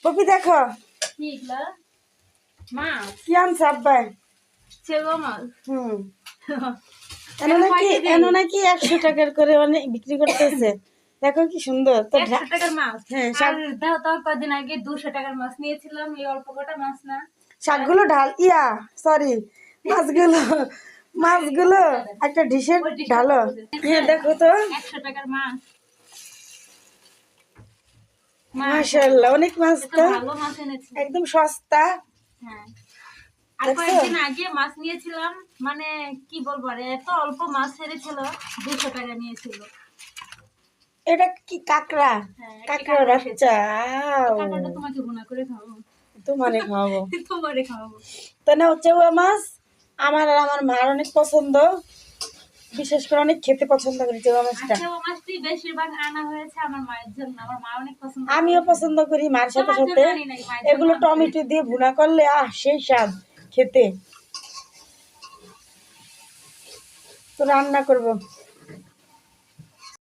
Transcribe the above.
Poppy দেখো কি আনছে আব্বাই। এনো নাকি 100 টাকার করে অনেক বিক্রি করতেছে। দেখো কি সুন্দর। তো 100 টাকার মাছ। হ্যাঁ, আর দাও তো কদিন আগে 200 টাকার মাছ নিয়েছিলাম, এই অল্প কটা মাছ না। শাকগুলো সরি মাছগুলো একটা ডিশের ঢালো। হ্যাঁ দেখো তো 100 টাকার মাছ। মাশাআল্লাহ, অনেক মাছ তো, ভালো মাছ এনেছি একদম সস্তা। হ্যাঁ, আর কয়েকদিন আগে মাছ নিয়েছিলাম, মানে কি বলবো, আর এত অল্প মাছ ছেড়েছিল, 200 টাকা নিয়েছিল। এটা কি কাঁকড়া? কাঁকড়ার বাচ্চা। কাঁকড়াটা তোমাকে ভুনা করে খাওয়াবো। তোমারে খাওয়াবো। তোমারে খাওয়াবো। তো না, চেওয়া মাছ আমার আর আমার মার অনেক পছন্দ, বিশেষ করে অনেক খেতে পছন্দ করি চেওয়া মাছটা। চেওয়া মাছটি বেশিরভাগ আনা হয়েছে আমার মায়ের জন্য, আমার মা অনেক পছন্দ। আমিও পছন্দ করি মার সাথে সাথে। এগুলো টমেটো দিয়ে ভুনা করলে সেই স্বাদ খেতে। তো রান্না করবো।